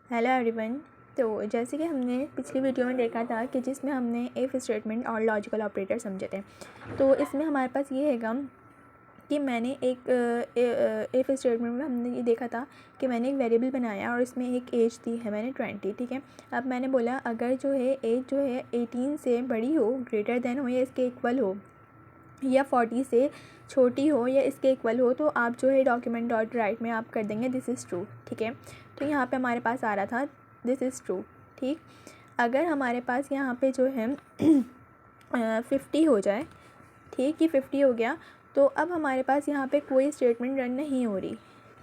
Hello everyone. तो जैसे कि हमने पिछली वीडियो में देखा था कि जिसमें हमने इफ़ स्टेटमेंट और लॉजिकल ऑपरेटर समझे थे, तो इसमें हमारे पास ये हैगा कि मैंने एक इफ़ स्टेटमेंट में हमने ये देखा था कि मैंने एक वेरिएबल बनाया और इसमें एक एज दी है मैंने 20, ठीक है। अब मैंने बोला अगर जो है एज जो है 18 से बड़ी हो, ग्रेटर देन हो या इसके इक्वल हो, या 40 से छोटी हो या इसके इक्वल हो, तो आप जो है डॉक्यूमेंट डॉट राइट में आप कर देंगे दिस इज़ ट्रू, ठीक है। तो यहाँ पे हमारे पास आ रहा था दिस इज़ ट्रू, ठीक। अगर हमारे पास यहाँ पे जो है 50 हो जाए, ठीक, ये 50 हो गया, तो अब हमारे पास यहाँ पे कोई स्टेटमेंट रन नहीं हो रही,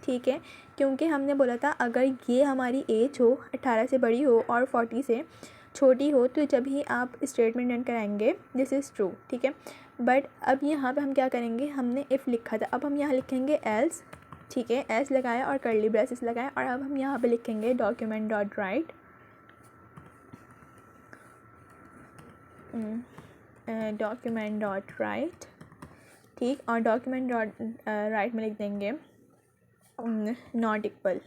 ठीक है, क्योंकि हमने बोला था अगर ये हमारी एज हो 18 से बड़ी हो और 40 से छोटी हो तो जब ही आप स्टेटमेंट रन कराएंगे दिस इज़ ट्रू, ठीक है। बट अब यहाँ पे हम क्या करेंगे, हमने इफ़ लिखा था, अब हम यहाँ लिखेंगे एल्स, ठीक है, एल्स लगाया और कर्ली ब्रेसेस लगाए, और अब हम यहाँ पे लिखेंगे document dot right, document dot right, ठीक, और डॉक्यूमेंट डॉट राइट में लिख देंगे नॉट इक्वल,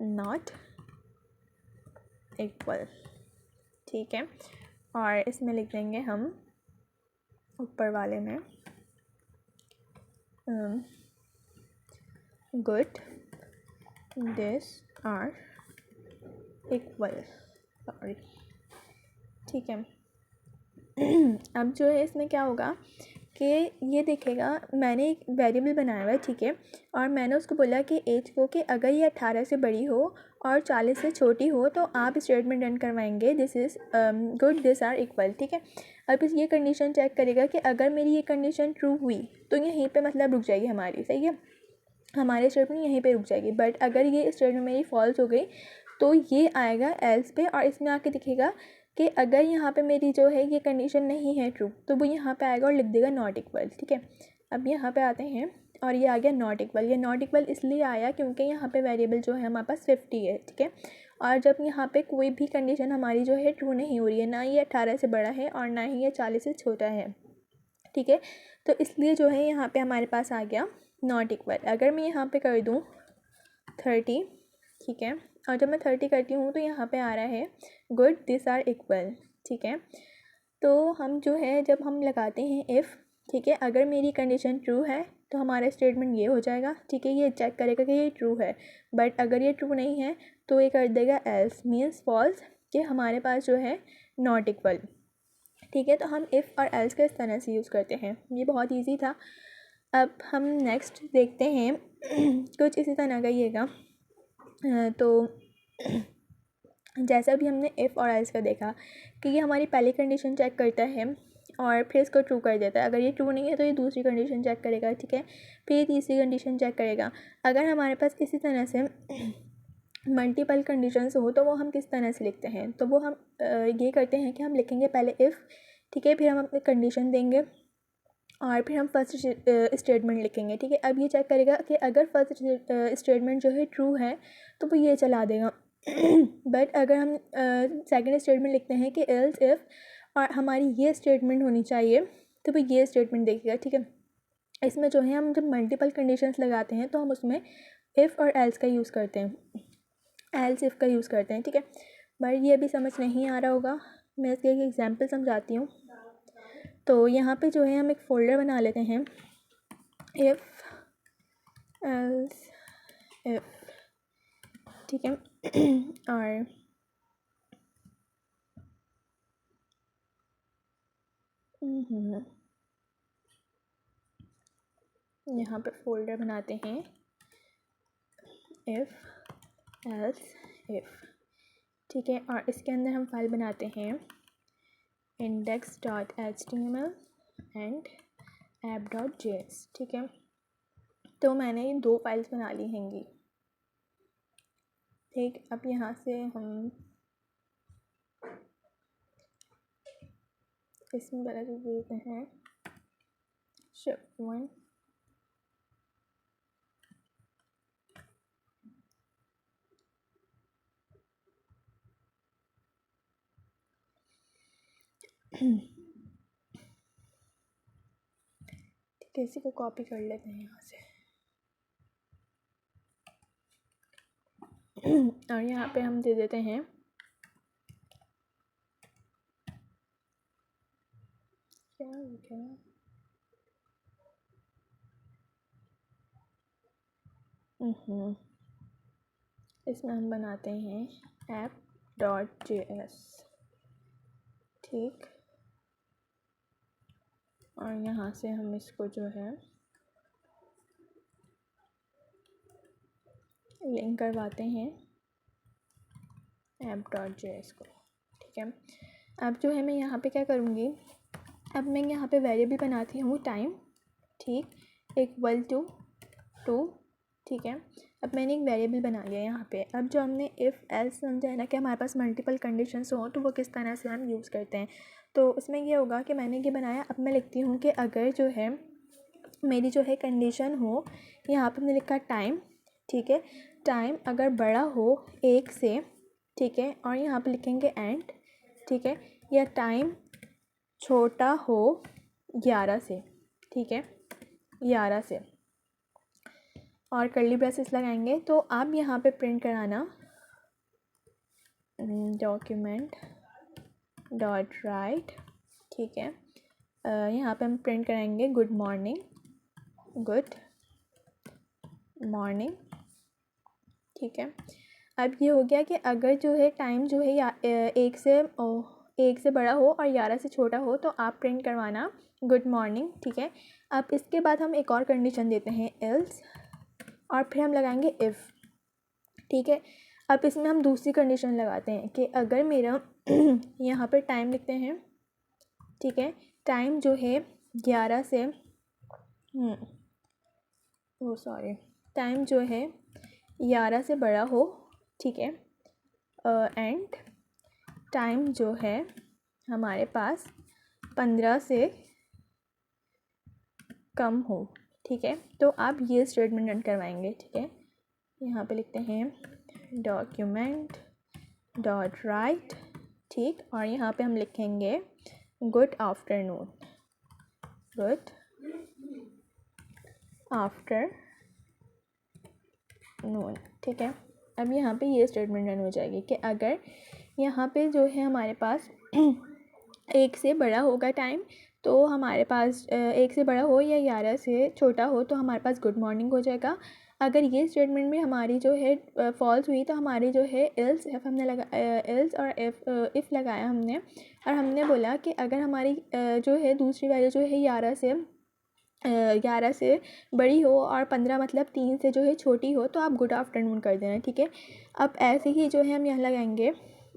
नॉट इक्वल, ठीक है। और इसमें लिख देंगे हम ऊपर वाले में good this are equal, sorry, ठीक है। अब जो है इसमें क्या होगा कि ये देखेगा मैंने एक वेरिएबल बनाया हुआ है, ठीक है, और मैंने उसको बोला कि एज को कि अगर ये 18 से बड़ी हो और 40 से छोटी हो तो आप स्टेटमेंट रन करवाएंगे this is good this are equal, ठीक है। अब इस ये कंडीशन चेक करेगा कि अगर मेरी ये कंडीशन ट्रू हुई तो यहीं पे मतलब रुक जाएगी हमारी, सही है, हमारी स्टेटमेंट यहीं पे रुक जाएगी। बट अगर ये स्टेटमेंट मेरी फॉल्स हो गई तो ये आएगा एल्स पे, और इसमें आके दिखेगा कि अगर यहाँ पे मेरी जो है ये कंडीशन नहीं है ट्रू तो वो यहाँ पे आएगा और लिख देगा नॉट इक्वल, ठीक है। अब यहाँ पे आते हैं और ये आ गया नॉट इक्वल। ये नॉट इक्वल इसलिए आया क्योंकि यहाँ पे वेरिएबल जो है हमारे पास 50 है, ठीक है, और जब यहाँ पे कोई भी कंडीशन हमारी जो है ट्रू नहीं हो रही है, ना ये 18 से बड़ा है और ना ही ये 40 से छोटा है, ठीक है, तो इसलिए जो है यहाँ पे हमारे पास आ गया नॉट इक्वल। अगर मैं यहाँ पे कर दूँ 30, ठीक है, और जब मैं 30 करती हूँ तो यहाँ पे आ रहा है गुड दिस आर इक्वल, ठीक है। तो हम जो है जब हम लगाते हैं इफ़, ठीक है, अगर मेरी कंडीशन ट्रू है तो हमारा स्टेटमेंट ये हो जाएगा, ठीक है, ये चेक करेगा कि ये ट्रू है। बट अगर ये ट्रू नहीं है तो ये कर देगा एल्स, मीन्स फॉल्स, कि हमारे पास जो है नॉट इक्वल, ठीक है। तो हम इफ़ और एल्स का इस तरह से यूज़ करते हैं, ये बहुत ईजी था। अब हम नेक्स्ट देखते हैं कुछ इसी तरह का ही है। तो जैसा भी हमने इफ़ और एल्स का देखा कि ये हमारी पहली कंडीशन चेक करता है और फिर इसको ट्रू कर देता है। अगर ये ट्रू नहीं है तो ये दूसरी कंडीशन चेक करेगा, ठीक है, फिर तीसरी कंडीशन चेक करेगा। अगर हमारे पास इसी तरह से मल्टीपल कंडीशंस हो तो वो हम किस तरह से लिखते हैं, तो वो हम ये करते हैं कि हम लिखेंगे पहले इफ़, ठीक है, फिर हम अपनी कंडीशन देंगे और फिर हम फर्स्ट स्टेटमेंट लिखेंगे, ठीक है। अब ये चेक करेगा कि अगर फर्स्ट स्टेटमेंट जो है ट्रू है तो वो ये चला देगा। बट अगर हम सेकंड स्टेटमेंट लिखते हैं कि एल्स इफ़ और हमारी ये स्टेटमेंट होनी चाहिए तो वो ये स्टेटमेंट देखेगा, ठीक है। इसमें जो है हम जब मल्टीपल कंडीशंस लगाते हैं तो हम उसमें इफ़ और एल्स का यूज़ करते हैं, एल्स इफ़ का यूज़ करते हैं, ठीक है। बट ये भी समझ नहीं आ रहा होगा, मैं इसके एक एग्जाम्पल समझाती हूँ। तो यहाँ पे जो है हम एक फ़ोल्डर बना लेते हैं इफ़ एल्स इफ़, ठीक है, और यहाँ पे फ़ोल्डर बनाते हैं इफ़ एल्स इफ़, ठीक है, और इसके अंदर हम फाइल बनाते हैं index.html एंड app.js, ठीक है। तो मैंने ये 2 फाइल्स बना ली हैंगी, ठीक। अब यहाँ से हम इसमें पहले तो देते हैं shift1, ठीक है, इसी को कॉपी कर लेते हैं यहाँ से। और यहाँ पे हम दे देते हैं क्या हो गया, इसमें हम बनाते हैं app.js, ठीक। और यहाँ से हम इसको जो है लिंक करवाते हैं app.js को, ठीक है। अब जो है मैं यहाँ पे क्या करूँगी, अब मैं यहाँ पे वेरिएबल बनाती हूँ टाइम, ठीक, इक्वल टू 2, ठीक है। अब मैंने एक वेरिएबल बना लिया यहाँ पे। अब जो हमने इफ़ एल्स समझा है ना कि हमारे पास मल्टीपल कंडीशंस हो तो वो किस तरह से हम यूज़ करते हैं, तो उसमें ये होगा कि मैंने ये बनाया। अब मैं लिखती हूँ कि अगर जो है मेरी जो है कंडीशन हो, यहाँ पे मैंने लिखा टाइम, ठीक है, टाइम अगर बड़ा हो 1 से, ठीक है, और यहाँ पे लिखेंगे एंड, ठीक है, या टाइम छोटा हो 11 से, ठीक है, 11 से, और कर्ली ब्रेसेस लगाएंगे। तो आप यहाँ पे प्रिंट कराना डॉक्यूमेंट डॉट राइट, ठीक है। यहाँ पे हम प्रिंट कराएंगे गुड मॉर्निंग, गुड मॉर्निंग, ठीक है। अब ये हो गया कि अगर जो है टाइम जो है या 1 से बड़ा हो और 11 से छोटा हो तो आप प्रिंट करवाना गुड मॉर्निंग, ठीक है। अब इसके बाद हम एक और कंडीशन देते हैं एल्स, और फिर हम लगाएंगे इफ़, ठीक है। अब इसमें हम दूसरी कंडीशन लगाते हैं कि अगर मेरा यहाँ पर टाइम लिखते हैं, ठीक है, टाइम जो है 11 से टाइम जो है 11 से बड़ा हो, ठीक है, एंड टाइम जो है हमारे पास 15 से कम हो, ठीक है। तो आप ये स्टेटमेंट रन करवाएंगे, ठीक है। यहाँ पे लिखते हैं डॉक्यूमेंट डॉट राइट, ठीक, और यहाँ पे हम लिखेंगे गुड आफ्टरनून, गुड आफ्टरनून, ठीक है। अब यहाँ पे ये स्टेटमेंट रन हो जाएगी कि अगर यहाँ पे जो है हमारे पास 1 से बड़ा होगा टाइम, तो हमारे पास 1 से बड़ा हो या 11 से छोटा हो तो हमारे पास गुड मॉर्निंग हो जाएगा। अगर ये स्टेटमेंट में हमारी जो है फॉल्स हुई तो हमारी जो है एल्स हमने लगा एल्स और इफ़ लगाया हमने, और हमने बोला कि अगर हमारी जो है दूसरी वैल्यू जो है 11 से बड़ी हो और 15 मतलब 3 से जो है छोटी हो तो आप गुड आफ्टरनून कर देना, ठीक है। अब ऐसे ही जो है हम यहाँ लगाएंगे,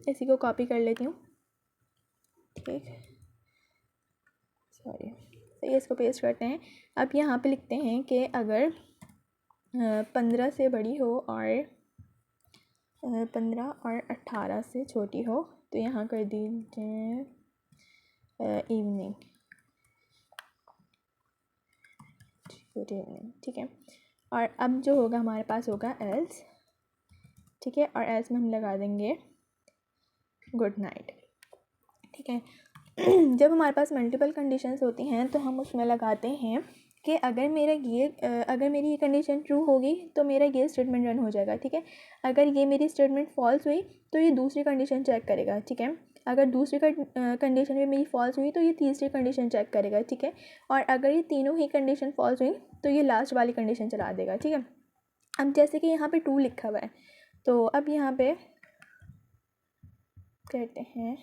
इसी को कॉपी कर लेती हूँ, ठीक, सॉरी, तो इसको पेस्ट करते हैं। अब यहाँ पे लिखते हैं कि अगर 15 से बड़ी हो और 15 और 18 से छोटी हो तो यहाँ कर दीजिए इवनिंग, गुड इवनिंग, ठीक है। और अब जो होगा हमारे पास होगा एल्स, ठीक है, और एल्स में हम लगा देंगे गुड नाइट, ठीक है। जब हमारे पास मल्टीपल कंडीशंस होती हैं तो हम उसमें लगाते हैं कि अगर मेरी ये कंडीशन ट्रू होगी तो मेरा ये स्टेटमेंट रन हो जाएगा, ठीक है। अगर ये मेरी स्टेटमेंट फॉल्स हुई तो ये दूसरी कंडीशन चेक करेगा, ठीक है। अगर दूसरी कंडीशन में मेरी फॉल्स हुई तो ये तीसरी कंडीशन चेक करेगा, ठीक है। और अगर ये तीनों ही कंडीशन फॉल्स हुई तो ये लास्ट वाली कंडीशन चला देगा, ठीक है। अब जैसे कि यहाँ पे 2 लिखा हुआ है, तो अब यहाँ पे कहते हैं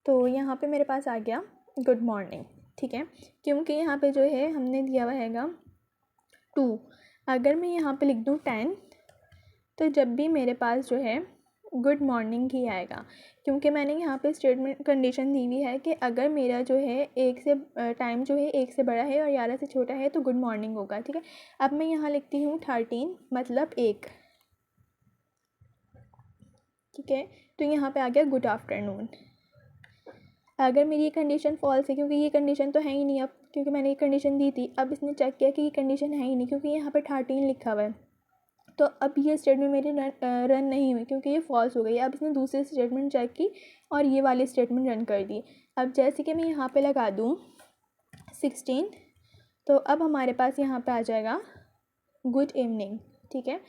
तो यहाँ पे मेरे पास आ गया गुड मॉर्निंग, ठीक है, क्योंकि यहाँ पे जो है हमने दिया हुआ हैगा 2। अगर मैं यहाँ पे लिख दूँ 10 तो जब भी मेरे पास जो है गुड मॉर्निंग ही आएगा, क्योंकि मैंने यहाँ पे स्टेटमेंट कंडीशन दी हुई है कि अगर मेरा जो है टाइम जो है 1 से बड़ा है और 11 से छोटा है तो गुड मॉर्निंग होगा, ठीक है। अब मैं यहाँ लिखती हूँ 13 मतलब 1, ठीक है। तो यहाँ पे आ गया गुड आफ्टरनून। अगर मेरी ये कंडीशन फॉल्स है, क्योंकि ये कंडीशन तो है ही नहीं, अब क्योंकि मैंने ये कंडीशन दी थी, अब इसने चेक किया कि ये कंडीशन है ही नहीं क्योंकि यहाँ पे 13 लिखा हुआ है, तो अब ये स्टेटमेंट मेरी रन नहीं हुई क्योंकि ये फॉल्स हो गई। अब इसने दूसरी स्टेटमेंट चेक की और ये वाली स्टेटमेंट रन कर दी। अब जैसे कि मैं यहाँ पे लगा दूँ 16, तो अब हमारे पास यहाँ पे आ जाएगा गुड इवनिंग। ठीक है,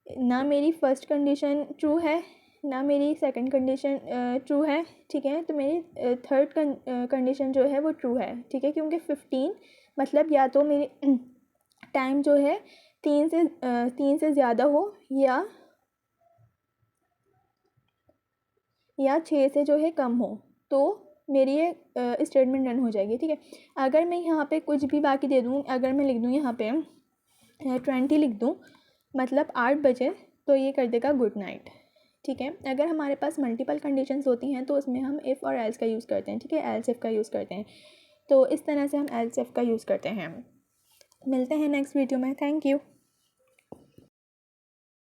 ना मेरी फर्स्ट कंडीशन ट्रू है ना मेरी सेकंड कंडीशन ट्रू है। ठीक है, तो मेरी थर्ड कंडीशन जो है वो ट्रू है। ठीक है, क्योंकि 15 मतलब या तो मेरी टाइम जो है 3 से ज़्यादा हो या 6 से जो है कम हो, तो मेरी ये स्टेटमेंट रन हो जाएगी। ठीक है, अगर मैं यहाँ पे कुछ भी बाकी दे दूँ, अगर मैं लिख दूँ यहाँ पे 20 लिख दूँ मतलब 8 बजे, तो ये कर देगा गुड नाइट। ठीक है, अगर हमारे पास मल्टीपल कंडीशंस होती हैं तो उसमें हम इफ़ और एल्स का यूज़ करते हैं। ठीक है, एल्स इफ़ का यूज़ करते हैं, तो इस तरह से हम एल्स इफ़ का यूज़ करते हैं। मिलते हैं नेक्स्ट वीडियो में। Thank you.